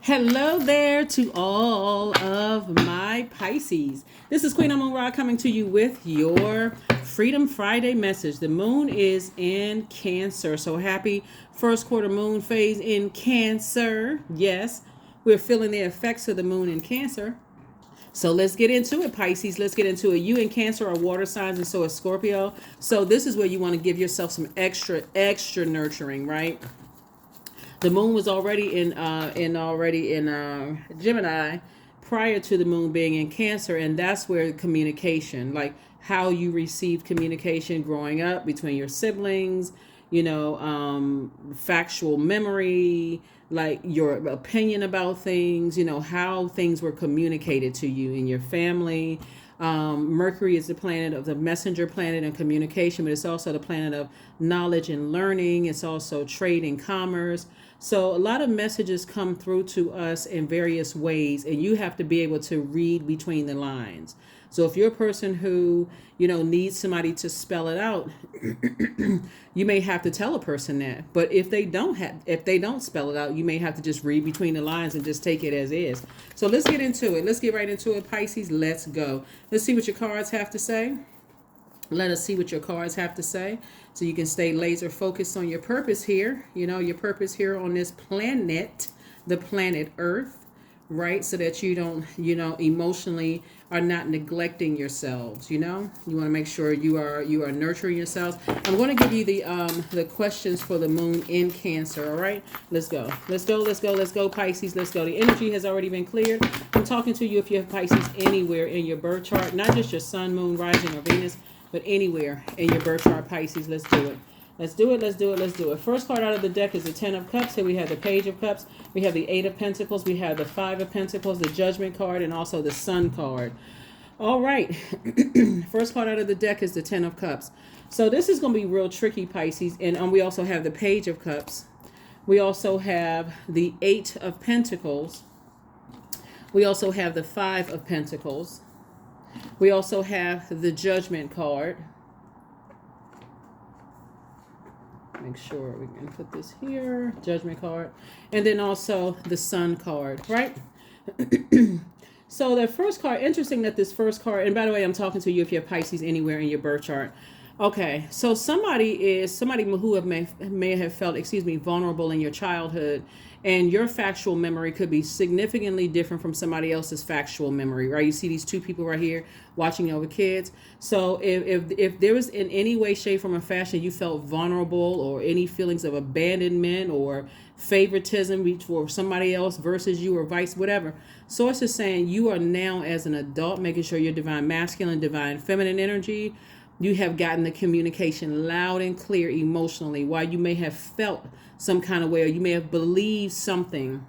Hello there to all of my Pisces. This is Queen Amun Ra coming to you with your Freedom Friday message. The moon is in Cancer, so happy first quarter moon phase in Cancer. Yes, we're feeling the effects of the moon in Cancer. So let's get into it, Pisces. Let's get into it. You and Cancer are water signs, and so is Scorpio. So this is where you want to give yourself some extra nurturing, right? The moon was already in Gemini prior to the moon being in Cancer, and that's where communication, like how you received communication growing up between your siblings, factual memory, like your opinion about things, how things were communicated to you in your family. Mercury is the planet of the messenger planet and communication, but it's also the planet of knowledge and learning. It's also trade and commerce. So a lot of messages come through to us in various ways, and you have to be able to read between the lines. So if you're a person who, needs somebody to spell it out, you may have to tell a person that. But if they don't spell it out, you may have to just read between the lines and just take it as is. So let's get into it. Let's get right into it, Pisces. Let's go. Let's see what your cards have to say. Let us see what your cards have to say so you can stay laser focused on your purpose here. Your purpose here on this planet, the planet Earth, right? So that you don't, emotionally are not neglecting yourselves. You want to make sure you are nurturing yourselves. I'm going to give you the questions for the moon in Cancer. All right, let's go, Pisces. Let's go. The energy has already been cleared. I'm talking to you if you have Pisces anywhere in your birth chart, not just your sun, moon, rising, or Venus, but anywhere in your birth chart, Pisces. Let's do it. Let's do it. First card out of the deck is the Ten of Cups. Here we have the Page of Cups. We have the Eight of Pentacles. We have the Five of Pentacles, the Judgment card, and also the Sun card. All right. First card out of the deck is the Ten of Cups. So this is going to be real tricky, Pisces. And we also have the Page of Cups. We also have the Eight of Pentacles. We also have the Five of Pentacles. We also have the Judgment card. Make sure we can put this here. Judgment card. And then also the Sun card, right? So the first card, interesting that this first card, and by the way, I'm talking to you if you have Pisces anywhere in your birth chart. Okay, so somebody who may have felt, vulnerable in your childhood, and your factual memory could be significantly different from somebody else's factual memory, right? You see these two people right here watching over kids. So if there was in any way, shape, form, or fashion you felt vulnerable, or any feelings of abandonment or favoritism for somebody else versus you, or vice whatever, Source is saying you are now, as an adult, making sure your divine masculine, divine feminine energy, you have gotten the communication loud and clear emotionally, while you may have felt some kind of way, or you may have believed something,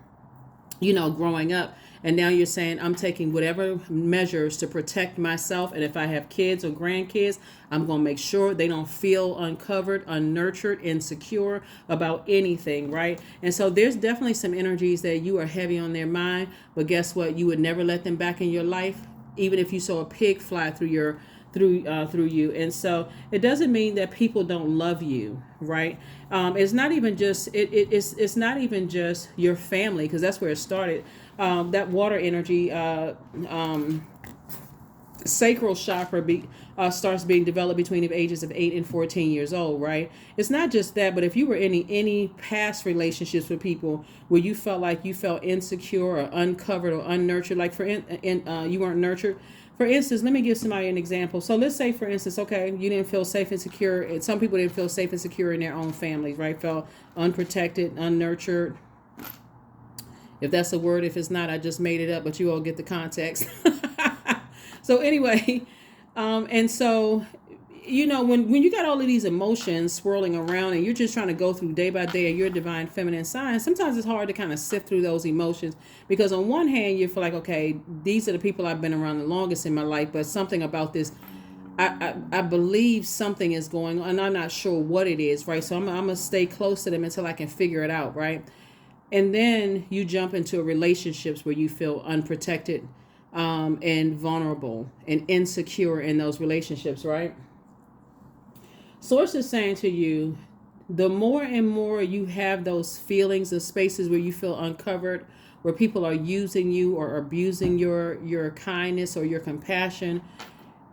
growing up. And now you're saying, I'm taking whatever measures to protect myself. And if I have kids or grandkids, I'm going to make sure they don't feel uncovered, unnurtured, insecure about anything, right? And so there's definitely some energies that you are heavy on their mind. But guess what? You would never let them back in your life, even if you saw a pig fly through you. And so it doesn't mean that people don't love you, right? It's not even just it's not even just your family, because that's where it started. That water energy, sacral chakra starts being developed between the ages of 8 and 14 years old, right? It's not just that, but if you were in any past relationships with people where you felt insecure or uncovered or unnurtured, like you weren't nurtured. For instance, let me give somebody an example. So let's say, for instance, okay, you didn't feel safe and secure. And some people didn't feel safe and secure in their own families, right? Felt unprotected, unnurtured. If that's a word, if it's not, I just made it up, but you all get the context. So anyway, and so, when you got all of these emotions swirling around and you're just trying to go through day by day of your divine feminine sign, sometimes it's hard to kind of sift through those emotions, because on one hand, you feel like, okay, these are the people I've been around the longest in my life, but something about this, I believe something is going on, and I'm not sure what it is, right? So I'm going to stay close to them until I can figure it out, right? And then you jump into relationships where you feel unprotected, and vulnerable and insecure in those relationships, right? Source is saying to you, the more and more you have those feelings, the spaces where you feel uncovered, where people are using you or abusing your kindness or your compassion,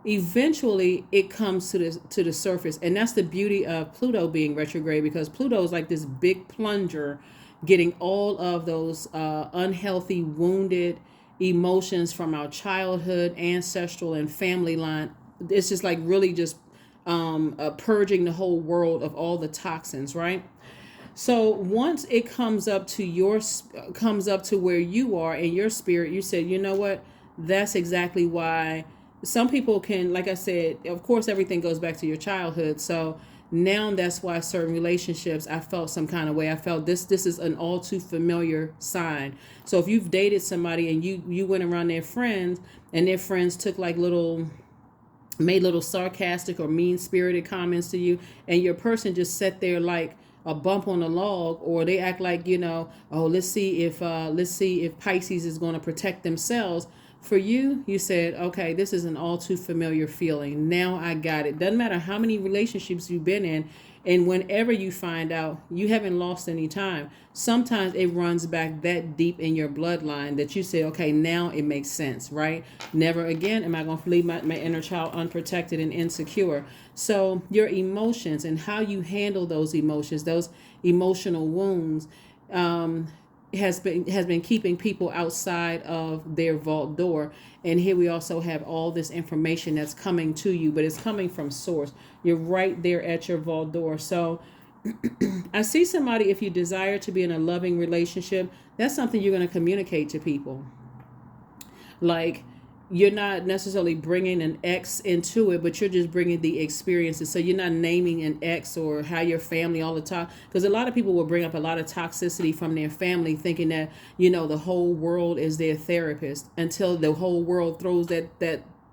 eventually it comes to the surface. And that's the beauty of Pluto being retrograde, because Pluto is like this big plunger, getting all of those unhealthy, wounded emotions from our childhood, ancestral, and family line. It's just like really just purging the whole world of all the toxins, right? So once it comes up to where you are in your spirit, you said, you know what? That's exactly why some people can, like I said, of course, everything goes back to your childhood. So now that's why certain relationships, I felt some kind of way. I felt this is an all too familiar sign. So if you've dated somebody and you went around their friends, and their friends took like made little sarcastic or mean spirited comments to you, and your person just sat there like a bump on a log, or they act like, oh, let's see if Pisces is going to protect themselves. For you, you said, okay, this is an all too familiar feeling. Now I got it. Doesn't matter how many relationships you've been in. And whenever you find out, you haven't lost any time. Sometimes it runs back that deep in your bloodline that you say, okay, now it makes sense, right? Never again am I going to leave my inner child unprotected and insecure. So your emotions and how you handle those emotions, those emotional wounds, has been keeping people outside of their vault door. And here we also have all this information that's coming to you, but it's coming from source. You're right there at your vault door. So I see somebody, if you desire to be in a loving relationship, that's something you're going to communicate to people. Like, you're not necessarily bringing an ex into it, but you're just bringing the experiences. So you're not naming an ex or how your family all the time. Because a lot of people will bring up a lot of toxicity from their family, thinking that, the whole world is their therapist, until the whole world throws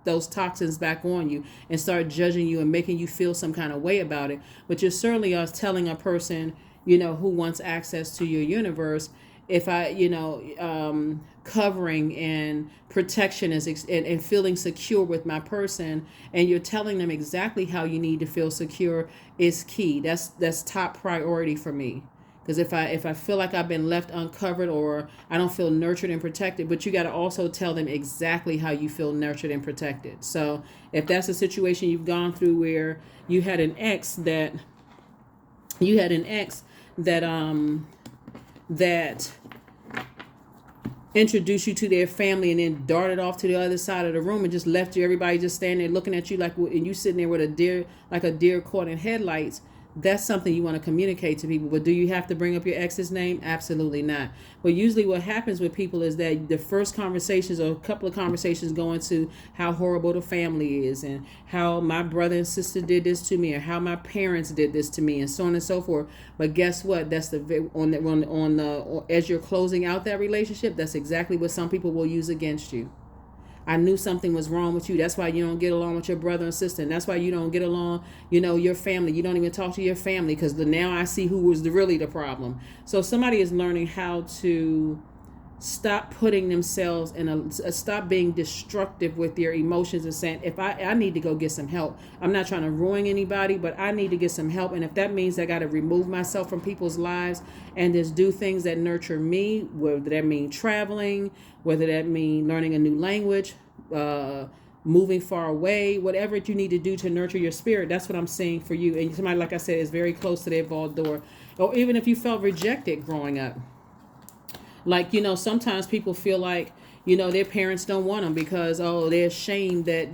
those toxins back on you and start judging you and making you feel some kind of way about it. But you certainly are telling a person, who wants access to your universe, if I, covering and protection and feeling secure with my person, and you're telling them exactly how you need to feel secure, is key. That's top priority for me. Because if I feel like I've been left uncovered, or I don't feel nurtured and protected, but you got to also tell them exactly how you feel nurtured and protected. So if that's a situation you've gone through where you had an ex that that introduced you to their family and then darted off to the other side of the room and just left you, everybody just standing there looking at you and you sitting there with a deer caught in headlights, that's something you want to communicate to people. But do you have to bring up your ex's name? Absolutely not. But usually what happens with people is that the first conversations, or a couple of conversations, go into how horrible the family is, and how my brother and sister did this to me, or how my parents did this to me, and so on and so forth. But guess what? That's as you're closing out that relationship, that's exactly what some people will use against you. I knew something was wrong with you. That's why you don't get along with your brother and sister. And that's why you don't get along, your family. You don't even talk to your family, because now I see who was really the problem. So somebody is learning how to stop putting themselves stop being destructive with their emotions, and saying, if I need to go get some help. I'm not trying to ruin anybody, but I need to get some help. And if that means I got to remove myself from people's lives and just do things that nurture me, whether that mean traveling, whether that mean learning a new language, moving far away, whatever you need to do to nurture your spirit, that's what I'm saying for you. And somebody, like I said, is very close to their vault door. Or even if you felt rejected growing up. Like, sometimes people feel like, their parents don't want them because, they're ashamed that,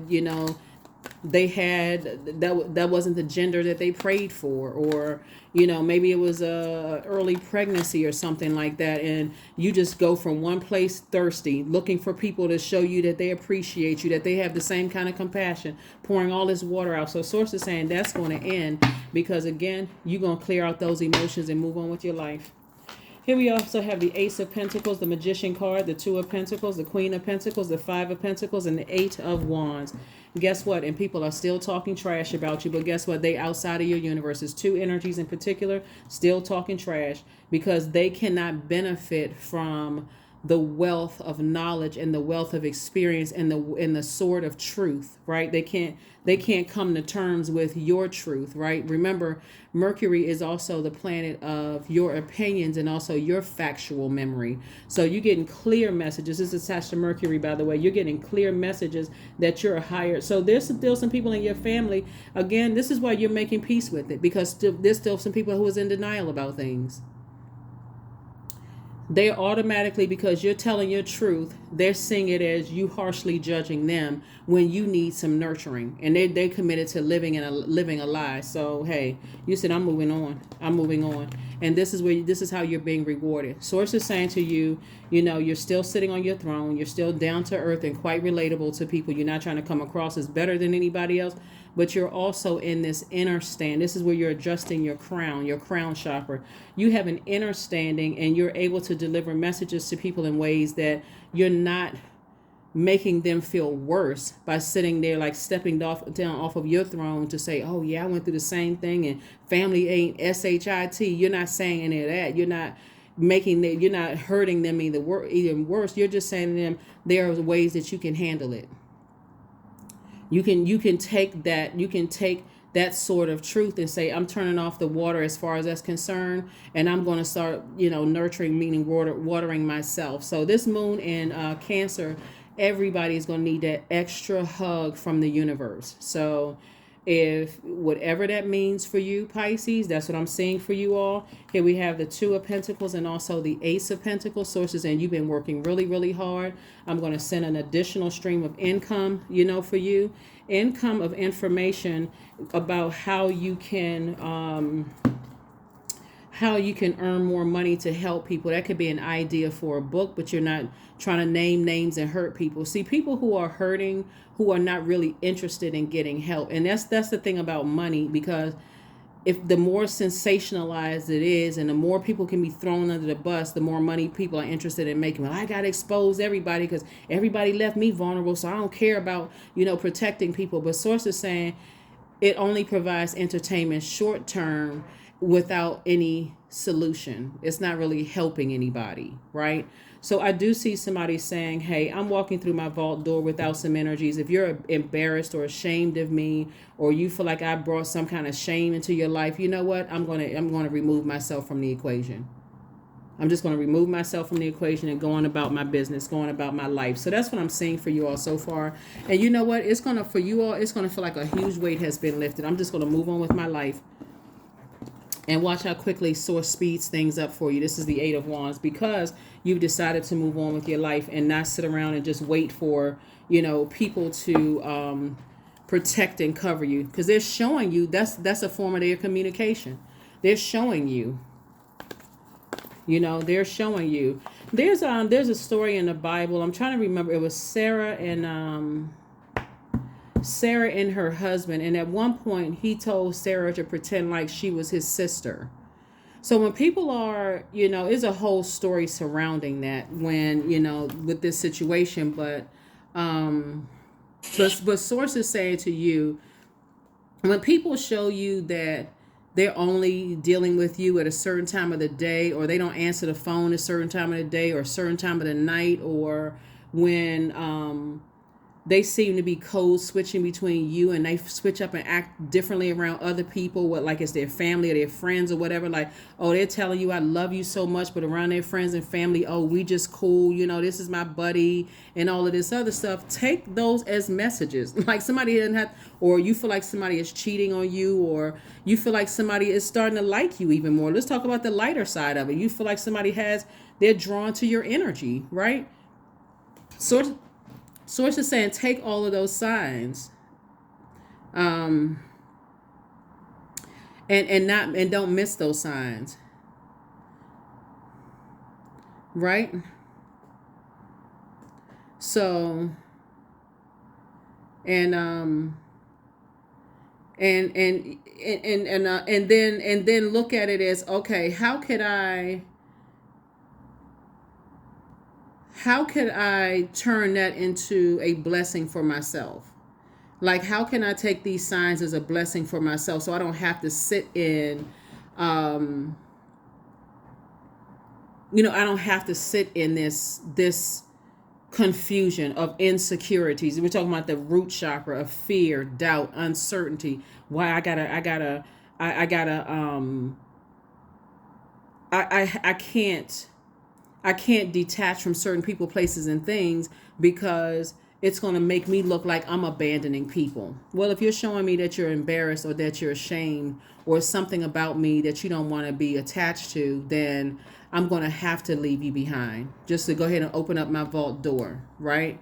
they had, that wasn't the gender that they prayed for. Or, maybe it was a early pregnancy or something like that. And you just go from one place thirsty, looking for people to show you that they appreciate you, that they have the same kind of compassion, pouring all this water out. So Source is saying that's going to end, because, again, you're going to clear out those emotions and move on with your life. Here we also have the Ace of Pentacles, the Magician card, the Two of Pentacles, the Queen of Pentacles, the Five of Pentacles, and the Eight of Wands. Guess what? And people are still talking trash about you, but guess what? They outside of your universe. There's two energies in particular still talking trash, because they cannot benefit from the wealth of knowledge and the wealth of experience and the sword of truth, right? They can't come to terms with your truth, right? Remember, Mercury is also the planet of your opinions and also your factual memory. So you're getting clear messages. This is attached to Mercury, by the way. You're getting clear messages that you're higher. So there's still some people in your family. Again, this is why you're making peace with it, because there's still some people who is in denial about things. They're automatically, because you're telling your truth, they're seeing it as you harshly judging them when you need some nurturing, and they committed to living a lie. So hey, you said, I'm moving on, and this is how you're being rewarded. Source is saying to you, you're still sitting on your throne, you're still down to earth and quite relatable to people. You're not trying to come across as better than anybody else, but you're also in this inner stand. This is where you're adjusting your crown chakra. You have an inner standing, and you're able to deliver messages to people in ways that you're not making them feel worse by sitting there, like stepping down off of your throne to say, oh yeah, I went through the same thing, and family ain't shit. You're not saying any of that. You're not you're not hurting them even worse. You're just saying to them, there are ways that you can handle it. You can take that sort of truth and say, I'm turning off the water as far as that's concerned, and I'm going to start, nurturing, meaning watering myself. So this moon in Cancer, everybody is going to need that extra hug from the universe. So if whatever that means for you, Pisces, that's what I'm seeing for you all. Here we have the Two of Pentacles and also the Ace of Pentacles. Sources, and you've been working really, really hard. I'm going to send an additional stream of income, for you. Income of information about how you can earn more money to help people. That could be an idea for a book, but you're not trying to name names and hurt people. See, people who are hurting, who are not really interested in getting help. And that's the thing about money, because if the more sensationalized it is and the more people can be thrown under the bus, the more money people are interested in making. Well, I got to expose everybody because everybody left me vulnerable, so I don't care about, protecting people. But Source is saying it only provides entertainment short term without any solution. It's not really helping anybody, right? So I do see somebody saying, hey, I'm walking through my vault door without some energies. If you're embarrassed or ashamed of me, or you feel like I brought some kind of shame into your life, you know what? I'm going to remove myself from the equation. I'm just going to remove myself from the equation and go on about my business, going about my life. So that's what I'm seeing for you all so far. And you know what? For you all, it's going to feel like a huge weight has been lifted. I'm just going to move on with my life. And watch how quickly Source speeds things up for you. This is the Eight of Wands, because you've decided to move on with your life and not sit around and just wait for, people to protect and cover you. Because they're showing you that's a form of their communication. They're showing you. They're showing you. There's a story in the Bible. I'm trying to remember. It was Sarah and her husband, and at one point he told Sarah to pretend like she was his sister. So when people are, there's a whole story surrounding that when, with this situation, but Source is saying to you, when people show you that they're only dealing with you at a certain time of the day, or they don't answer the phone at a certain time of the day or a certain time of the night, or when they seem to be code switching between you, and they switch up and act differently around other people, like it's their family or their friends or whatever. Like, oh, they're telling you I love you so much, but around their friends and family, oh, we just cool, this is my buddy and all of this other stuff. Take those as messages. Like somebody doesn't have, or you feel like somebody is cheating on you, or you feel like somebody is starting to like you even more. Let's talk about the lighter side of it. You feel like they're drawn to your energy, right? Source is saying take all of those signs, and don't miss those signs, right? So and then look at it as, okay, how could I turn that into a blessing for myself? Like, how can I take these signs as a blessing for myself so I don't have to sit in, I don't have to sit in this confusion of insecurities. We're talking about the root chakra of fear, doubt, uncertainty. Why I can't detach from certain people, places, and things because it's going to make me look like I'm abandoning people. Well, if you're showing me that you're embarrassed or that you're ashamed or something about me that you don't want to be attached to, then I'm going to have to leave you behind just to go ahead and open up my vault door, right?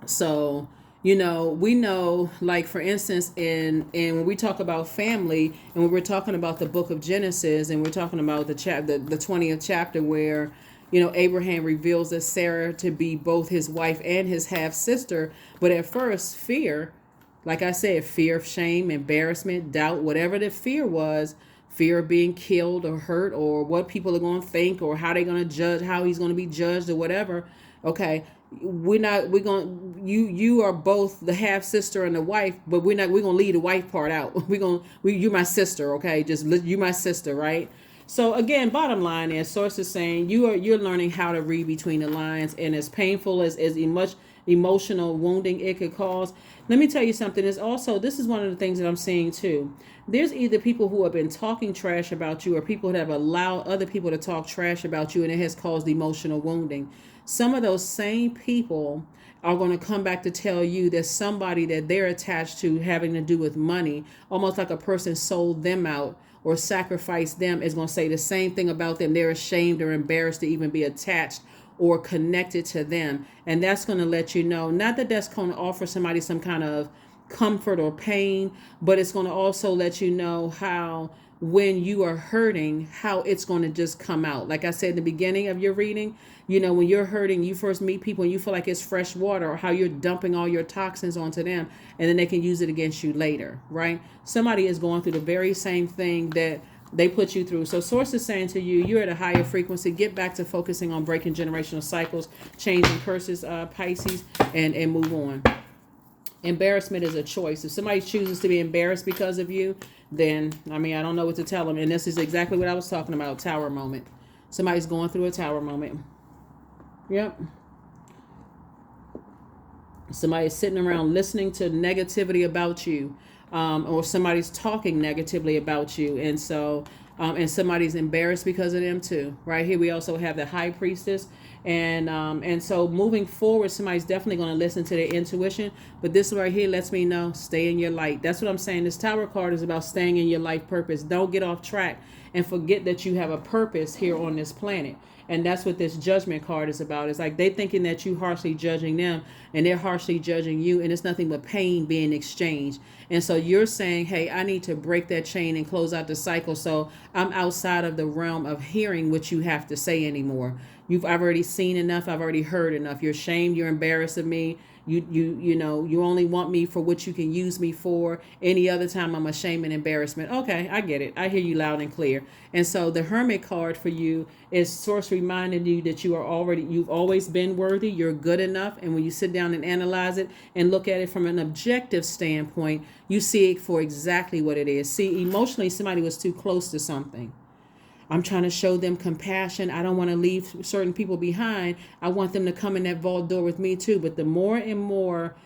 So, we know, like, for instance, in when we talk about family and when we're talking about the book of Genesis and we're talking about the 20th chapter where, Abraham reveals that Sarah to be both his wife and his half sister. But at first, fear, like I said, fear of shame, embarrassment, doubt, whatever the fear was, fear of being killed or hurt or what people are going to think or how they're going to judge, how he's going to be judged or whatever. Okay. You are both the half sister and the wife, but we're going to leave the wife part out. You're my sister. Okay. You my sister. Right. So again, bottom line is sources saying you're learning how to read between the lines, and as painful as much emotional wounding it could cause. Let me tell you something. This is one of the things that I'm seeing too. There's either people who have been talking trash about you or people that have allowed other people to talk trash about you, and it has caused emotional wounding. Some of those same people are going to come back to tell you that somebody that they're attached to having to do with money, almost like a person sold them out or sacrificed them, is going to say the same thing about them. They're ashamed or embarrassed to even be attached or connected to them. And that's going to let you know, not that that's going to offer somebody some kind of comfort or pain, but it's going to also let you know how when you are hurting, how it's going to just come out. Like I said in the beginning of your reading, when you're hurting, you first meet people and you feel like it's fresh water, or how you're dumping all your toxins onto them and then they can use it against you later, right? Somebody is going through the very same thing that they put you through. So source is saying to you, you're at a higher frequency. Get back to focusing on breaking generational cycles, changing curses, Pisces, and move on. Embarrassment is a choice. If somebody chooses to be embarrassed because of you, then, I don't know what to tell them. And this is exactly what I was talking about, tower moment. Somebody's going through a tower moment. Yep. Somebody's sitting around listening to negativity about you, or somebody's talking negatively about you. And so, and somebody's embarrassed because of them too. Right here, we also have the high priestess. And so moving forward, somebody's definitely going to listen to their intuition. But this right here lets me know, stay in your light. That's what I'm saying. This tower card is about staying in your life purpose. Don't get off track and forget that you have a purpose here on this planet. And that's what this judgment card is about. It's like they thinking that you harshly judging them and they're harshly judging you. And it's nothing but pain being exchanged. And so you're saying, hey, I need to break that chain and close out the cycle. So I'm outside of the realm of hearing what you have to say anymore. I've already seen enough. I've already heard enough. You're ashamed. You're embarrassed of me. You only want me for what you can use me for. Any other time I'm ashamed and embarrassment. Okay, I get it. I hear you loud and clear. And so the Hermit card for you is source reminding you that you've always been worthy. You're good enough. And when you sit down and analyze it and look at it from an objective standpoint, you see it for exactly what it is. See, emotionally, somebody was too close to something. I'm trying to show them compassion. I don't want to leave certain people behind. I want them to come in that vault door with me too. But the more and more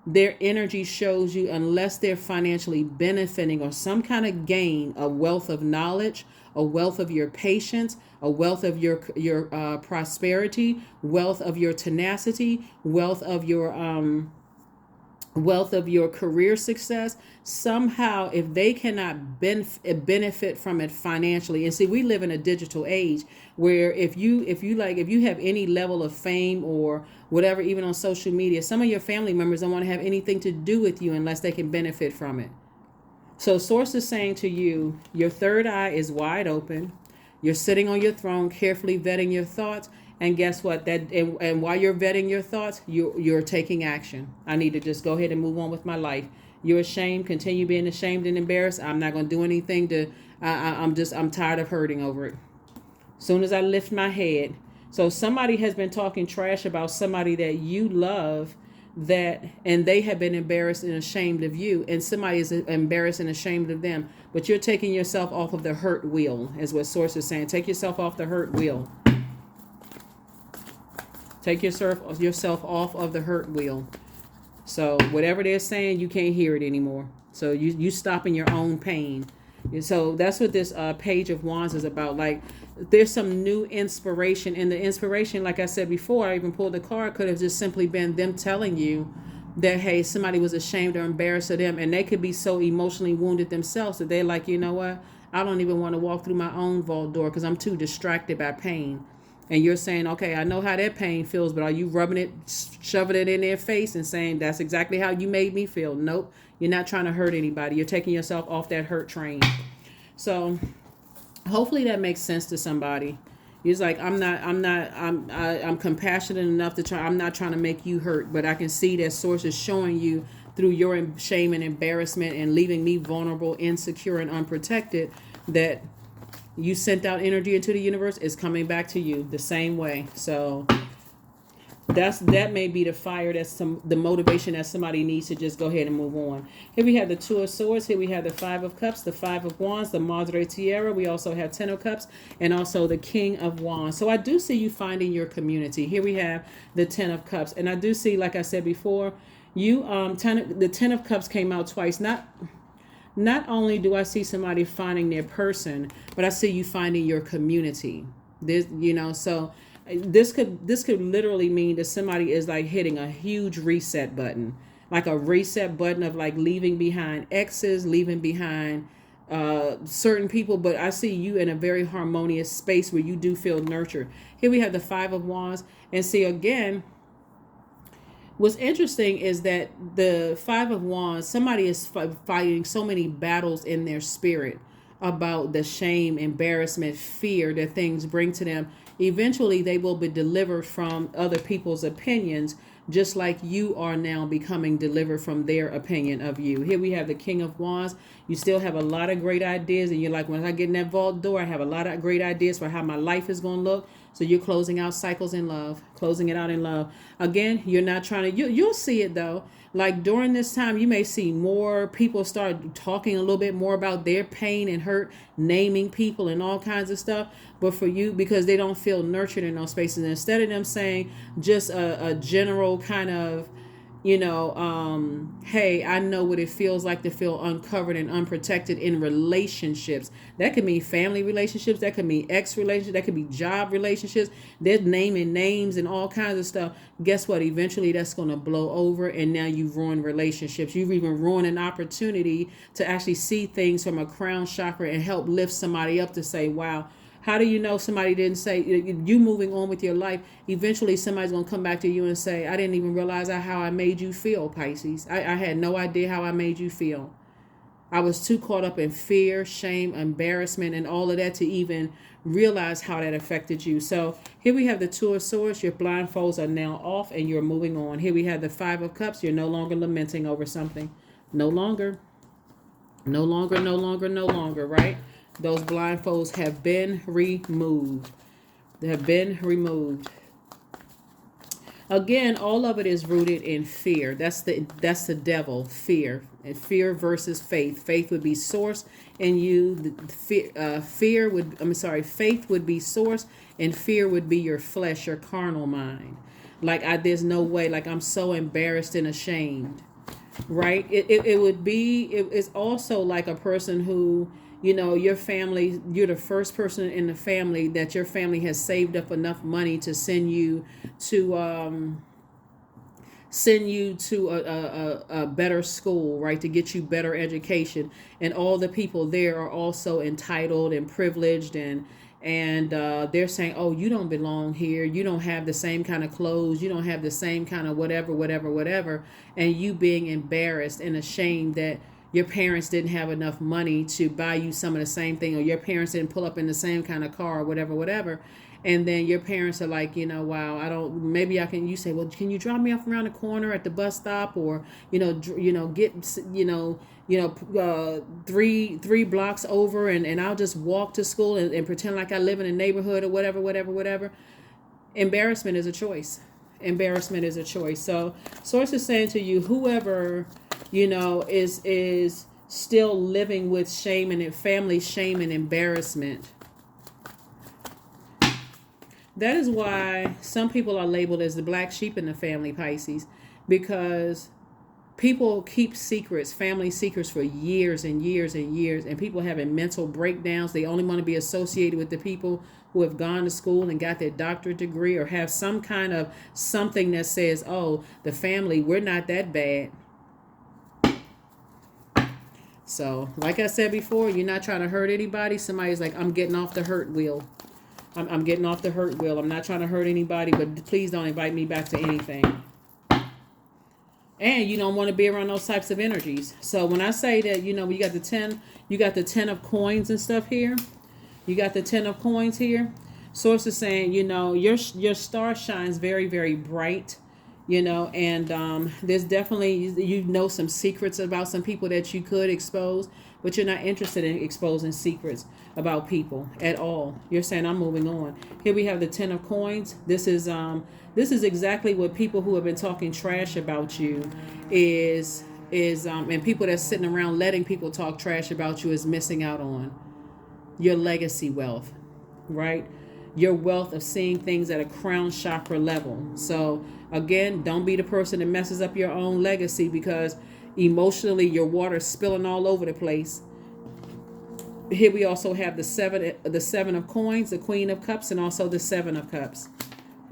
their energy shows you, unless they're financially benefiting or some kind of gain, a wealth of knowledge, a wealth of your patience, a wealth of your prosperity, wealth of your tenacity, wealth of your career success, somehow if they cannot benefit from it financially. And see, we live in a digital age where if you have any level of fame or whatever, even on social media, some of your family members don't want to have anything to do with you unless they can benefit from it. So source is saying to you, your third eye is wide open. You're sitting on your throne, carefully vetting your thoughts. And guess what? And while you're vetting your thoughts, you're taking action. I need to just go ahead and move on with my life. You're ashamed. Continue being ashamed and embarrassed. I'm not going to do anything to. I'm tired of hurting over it. Soon as I lift my head. So somebody has been talking trash about somebody that you love, that, and they have been embarrassed and ashamed of you, and somebody is embarrassed and ashamed of them, but you're taking yourself off of the hurt wheel, is what source is saying. Take yourself off the hurt wheel. Take yourself off of the hurt wheel. So whatever they're saying, you can't hear it anymore. So you stopping your own pain. And so that's what this Page of Wands is about. Like, there's some new inspiration, and the inspiration, like I said before, I even pulled the card, could have just simply been them telling you that, hey, somebody was ashamed or embarrassed of them, and they could be so emotionally wounded themselves that they're like, you know what, I don't even want to walk through my own vault door because I'm too distracted by pain. And you're saying, okay, I know how that pain feels, but are you rubbing it, shoving it in their face and saying, that's exactly how you made me feel? Nope. You're not trying to hurt anybody. You're taking yourself off that hurt train. So hopefully that makes sense to somebody. It's like, I'm compassionate enough to try. I'm not trying to make you hurt, but I can see that source is showing you through your shame and embarrassment and leaving me vulnerable, insecure, and unprotected, that you sent out energy into the universe is coming back to you the same way. So that may be the fire, that's the motivation that somebody needs to just go ahead and move on. Here we have the Two of Swords. Here we have the Five of Cups, the Five of Wands, the Madre Tierra. We also have Ten of Cups, and also the King of Wands. So I do see you finding your community. Here we have the Ten of Cups, and I do see, like I said before, you the Ten of Cups came out twice. Not only do I see somebody finding their person, but I see you finding your community. So this could literally mean that somebody is like hitting a huge reset button, like a reset button of like leaving behind exes, leaving behind certain people. But I see you in a very harmonious space where you do feel nurtured. Here we have the Five of Wands, and see again, what's interesting is that the Five of Wands, somebody is fighting so many battles in their spirit about the shame, embarrassment, fear that things bring to them. Eventually, they will be delivered from other people's opinions, just like you are now becoming delivered from their opinion of you. Here we have the King of Wands. You still have a lot of great ideas, and you're like, when I get in that vault door, I have a lot of great ideas for how my life is going to look. So you're closing out cycles in love, closing it out in love. Again, you're not trying to, you'll see it though. Like during this time, you may see more people start talking a little bit more about their pain and hurt, naming people and all kinds of stuff. But for you, because they don't feel nurtured in those spaces, instead of them saying just a general kind of, hey, I know what it feels like to feel uncovered and unprotected in relationships. That could mean family relationships. That could mean ex relationships. That could be job relationships. They're naming names and all kinds of stuff. Guess what? Eventually that's going to blow over, and now you've ruined relationships. You've even ruined an opportunity to actually see things from a crown chakra and help lift somebody up to say, wow, how do you know somebody didn't say, you moving on with your life, eventually somebody's going to come back to you and say, I didn't even realize how I made you feel, Pisces. I had no idea how I made you feel. I was too caught up in fear, shame, embarrassment, and all of that to even realize how that affected you. So here we have the Two of Swords. Your blindfolds are now off and you're moving on. Here we have the Five of Cups. You're no longer lamenting over something. No longer, right? Those blindfolds have been removed. They have been removed. Again, all of it is rooted in fear. That's the devil, fear. And fear versus faith. Faith would be source in you. Faith would be source, and fear would be your flesh, your carnal mind. Like there's no way. Like I'm so embarrassed and ashamed, right? It's also like a person who, your family, you're the first person in the family that your family has saved up enough money to send you to a better school, right, to get you better education, and all the people there are also entitled and privileged, and they're saying, oh, you don't belong here, you don't have the same kind of clothes, you don't have the same kind of whatever, and you being embarrassed and ashamed that your parents didn't have enough money to buy you some of the same thing, or your parents didn't pull up in the same kind of car, or whatever. And then your parents are like, wow, you say, well, can you drop me off around the corner at the bus stop, or, get, three blocks over, and I'll just walk to school and pretend like I live in a neighborhood or whatever. Embarrassment is a choice. Embarrassment is a choice. So source is saying to you, whoever, is still living with shame and family shame and embarrassment. That is why some people are labeled as the black sheep in the family, Pisces, because people keep secrets, family secrets, for years and years and years, and people having mental breakdowns. They only want to be associated with the people who have gone to school and got their doctorate degree, or have some kind of something that says, oh, the family, we're not that bad. So, like I said before, you're not trying to hurt anybody. Somebody's like, I'm getting off the hurt wheel. I'm getting off the hurt wheel. I'm not trying to hurt anybody, but please don't invite me back to anything. And you don't want to be around those types of energies. So when I say that, you got the 10 of coins and stuff here. You got the 10 of coins here. Source is saying, your star shines very, very bright, and there's definitely, some secrets about some people that you could expose, but you're not interested in exposing secrets about people at all. You're saying, I'm moving on. Here we have the 10 of coins. This is exactly what people who have been talking trash about you is and people that's sitting around letting people talk trash about you is missing out on. Your legacy wealth, right? Your wealth of seeing things at a crown chakra level. So again, don't be the person that messes up your own legacy, because emotionally your water's spilling all over the place. Here we also have the seven of coins, the Queen of Cups, and also the Seven of Cups.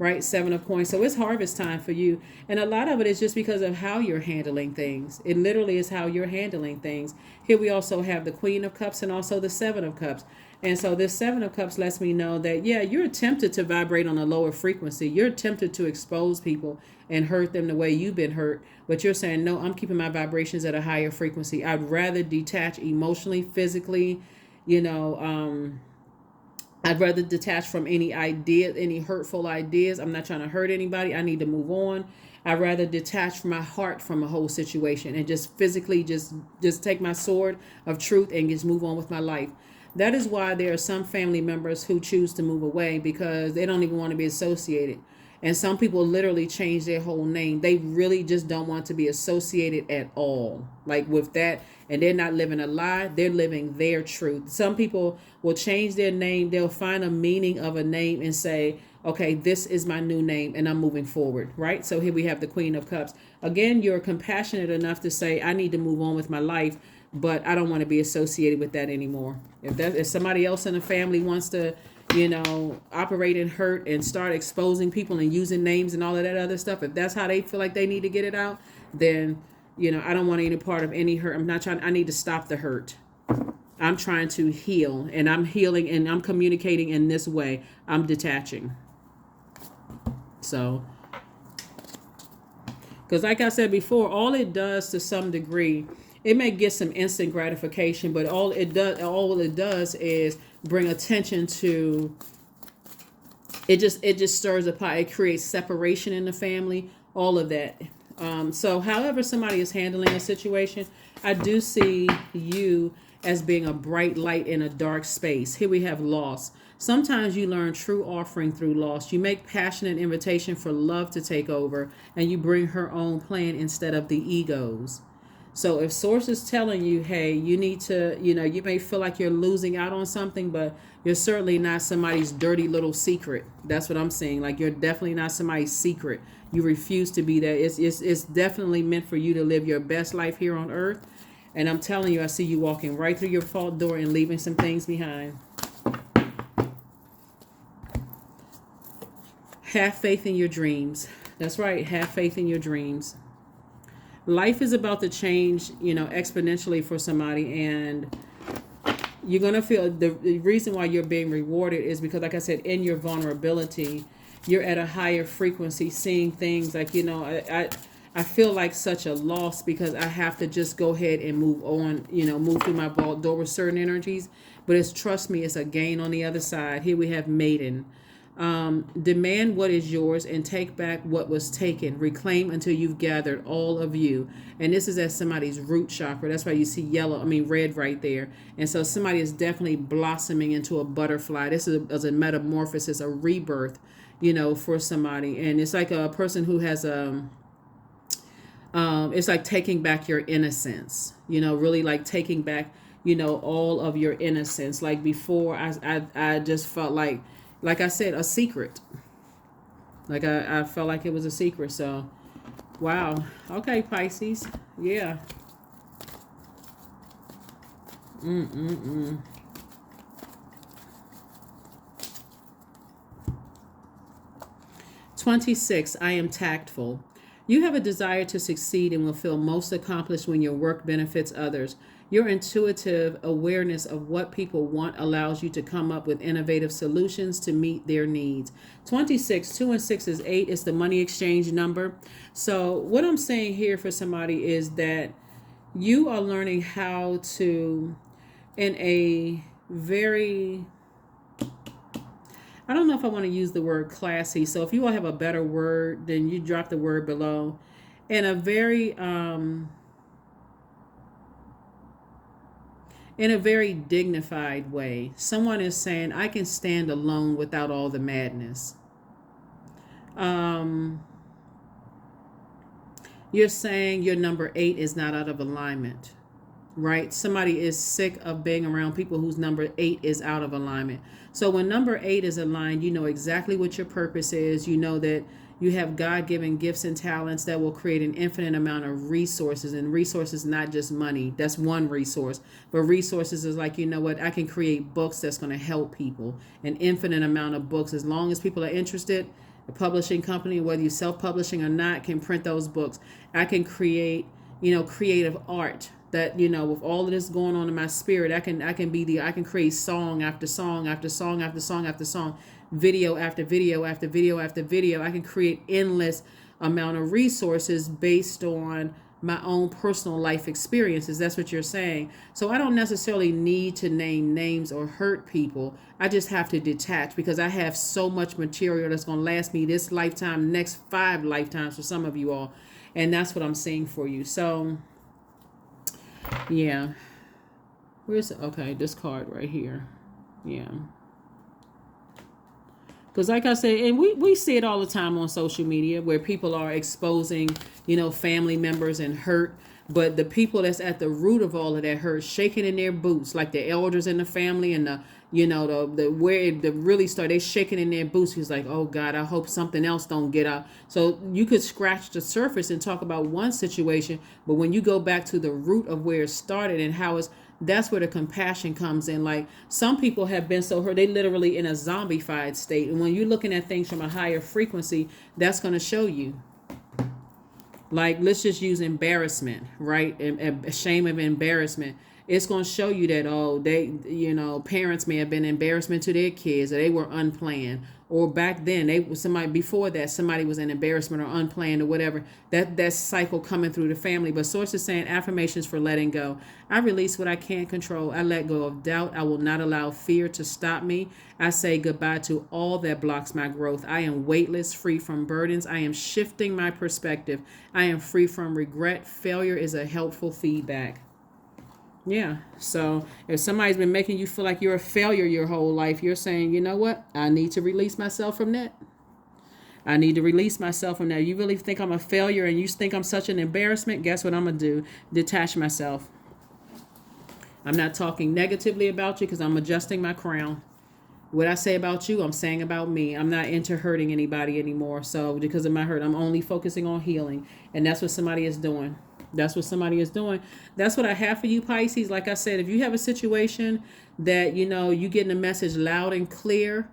Right? 7 of coins. So it's harvest time for you. And a lot of it is just because of how you're handling things. It literally is how you're handling things. Here we also have the Queen of Cups and also the 7 of Cups. And so this 7 of Cups lets me know that, yeah, you're tempted to vibrate on a lower frequency. You're tempted to expose people and hurt them the way you've been hurt. But you're saying, no, I'm keeping my vibrations at a higher frequency. I'd rather detach emotionally, physically, I'd rather detach from any idea, any hurtful ideas. I'm not trying to hurt anybody. I need to move on. I'd rather detach from my heart from a whole situation and just physically just take my sword of truth and just move on with my life. That is why there are some family members who choose to move away, because they don't even want to be associated. And some people literally change their whole name. They really just don't want to be associated at all, like with that. And they're not living a lie. They're living their truth. Some people will change their name. They'll find a meaning of a name and say, okay, this is my new name and I'm moving forward, right? So here we have the Queen of Cups. Again, you're compassionate enough to say, I need to move on with my life, but I don't want to be associated with that anymore. If somebody else in the family wants to, operate and hurt and start exposing people and using names and all of that other stuff, if that's how they feel like they need to get it out, then, I don't want any part of any hurt. I need to stop the hurt. I'm trying to heal, and I'm healing, and I'm communicating in this way. I'm detaching. So, because like I said before, all it does to some degree, it may get some instant gratification, but all it does is bring attention to, it just stirs a pot. It creates separation in the family, all of that. So however somebody is handling a situation, I do see you as being a bright light in a dark space. Here we have loss. Sometimes you learn true offering through loss. You make passionate invitation for love to take over, and you bring her own plan instead of the egos. So if source is telling you, hey, you need to, you may feel like you're losing out on something, but you're certainly not somebody's dirty little secret. That's what I'm saying. Like, you're definitely not somebody's secret. You refuse to be that. It's definitely meant for you to live your best life here on earth. And I'm telling you, I see you walking right through your fault door and leaving some things behind. Have faith in your dreams. That's right. Have faith in your dreams. Life is about to change, exponentially for somebody, and you're going to feel the reason why you're being rewarded is because, like I said, in your vulnerability, you're at a higher frequency, seeing things like, I feel like such a loss because I have to just go ahead and move on, move through my vault door with certain energies. But trust me, it's a gain on the other side. Here we have Maiden. Demand what is yours and take back what was taken. Reclaim until you've gathered all of you. And this is at somebody's root chakra. That's why you see red right there. And so somebody is definitely blossoming into a butterfly. This is a metamorphosis, a rebirth. for somebody. And it's like a person who has it's like taking back your innocence, really like taking back, all of your innocence. Like before, I just felt like I said, a secret. Like I felt like it was a secret. So, wow. Okay, Pisces. Yeah. 26. I am tactful. You have a desire to succeed and will feel most accomplished when your work benefits others. Your intuitive awareness of what people want allows you to come up with innovative solutions to meet their needs. 26, 2 and 6 is 8. It's the money exchange number. So, what I'm saying here for somebody is that you are learning how to, in a very, I don't know if I want to use the word classy. So if you all have a better word, then you drop the word below. In a very dignified way. Someone is saying, I can stand alone without all the madness. You're saying your number 8 is not out of alignment, right? Somebody is sick of being around people whose number 8 is out of alignment. So when number 8 is aligned, you know exactly what your purpose is. You know that you have God-given gifts and talents that will create an infinite amount of resources. And resources, not just money. That's one resource. But resources is like, you know what? I can create books that's going to help people. An infinite amount of books. As long as people are interested, a publishing company, whether you self-publishing or not, can print those books. I can create, creative art. That, with all of this going on in my spirit, I can create song after song after song after song after song, video after video after video after video. I can create endless amount of resources based on my own personal life experiences. That's what you're saying. So I don't necessarily need to name names or hurt people. I just have to detach, because I have so much material that's going to last me this lifetime, next 5 lifetimes for some of you all. And that's what I'm saying for you. So yeah. Okay, this card right here. Yeah. Because like I said, and we see it all the time on social media where people are exposing, family members and hurt. But the people that's at the root of all of that hurt, shaking in their boots, like the elders in the family and the where it really started, they shaking in their boots. He's like, oh God, I hope something else don't get out. So you could scratch the surface and talk about one situation, but when you go back to the root of where it started and how that's where the compassion comes in. Like, some people have been so hurt, they literally in a zombified state. And when you're looking at things from a higher frequency, that's going to show you. Like, let's just use embarrassment, right? And shame of embarrassment. It's going to show you that, they, parents may have been embarrassment to their kids, or they were unplanned. Or back then, before that, somebody was an embarrassment or unplanned or whatever. That cycle coming through the family. But Source is saying affirmations for letting go. I release what I can't control. I let go of doubt. I will not allow fear to stop me. I say goodbye to all that blocks my growth. I am weightless, free from burdens. I am shifting my perspective. I am free from regret. Failure is a helpful feedback. Yeah. So if somebody's been making you feel like you're a failure your whole life, you're saying, you know what? I need to release myself from that. I need to release myself from that. You really think I'm a failure and you think I'm such an embarrassment? Guess what I'm going to do? Detach myself. I'm not talking negatively about you because I'm adjusting my crown. What I say about you, I'm saying about me. I'm not into hurting anybody anymore. So because of my hurt, I'm only focusing on healing. And that's what somebody is doing. That's what somebody is doing. That's what I have for you, Pisces. Like I said, if you have a situation that, you getting a message loud and clear,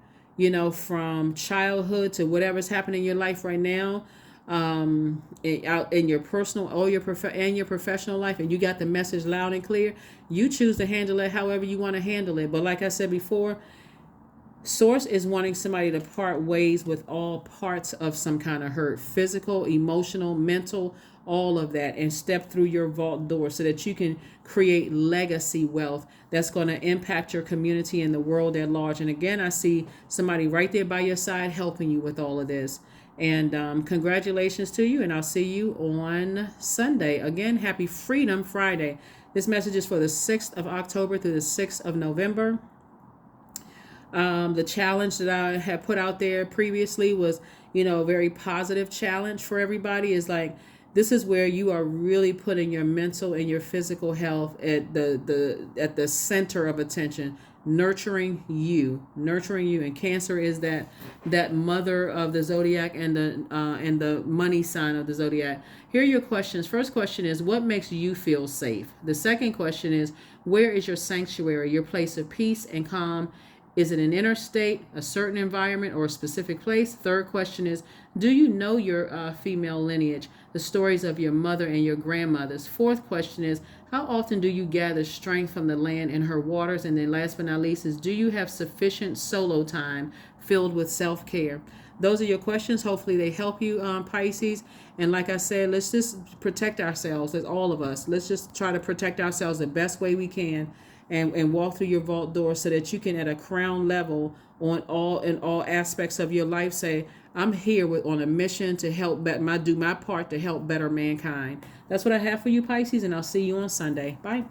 from childhood to whatever's happening in your life right now, out in your personal or your professional life, and you got the message loud and clear, you choose to handle it however you want to handle it. But like I said before, Source is wanting somebody to part ways with all parts of some kind of hurt, physical, emotional, mental, all of that, and step through your vault door so that you can create legacy wealth that's going to impact your community and the world at large. And again, I see somebody right there by your side helping you with all of this. And congratulations to you, and I'll see you on Sunday. Again, happy Freedom Friday. This message is for the 6th of October through the 6th of November. The challenge that I had put out there previously was, a very positive challenge for everybody, is like, this is where you are really putting your mental and your physical health at the center of attention, nurturing you. And Cancer is that mother of the zodiac, and the money sign of the zodiac. Here are your questions. First question is, what makes you feel safe? The second question is, where is your sanctuary, your place of peace and calm? Is it an inner state, a certain environment, or a specific place? Third question is, do you know your female lineage, the stories of your mother and your grandmothers? Fourth question is, how often do you gather strength from the land and her waters? And then last but not least is, do you have sufficient solo time filled with self-care? Those are your questions. Hopefully they help you, Pisces. And like I said, let's just protect ourselves, as all of us. Let's just try to protect ourselves the best way we can, and walk through your vault door so that you can, at a crown level, in all aspects of your life, say, I'm here on a mission to help do my part to help better mankind. That's what I have for you, Pisces, and I'll see you on Sunday. Bye.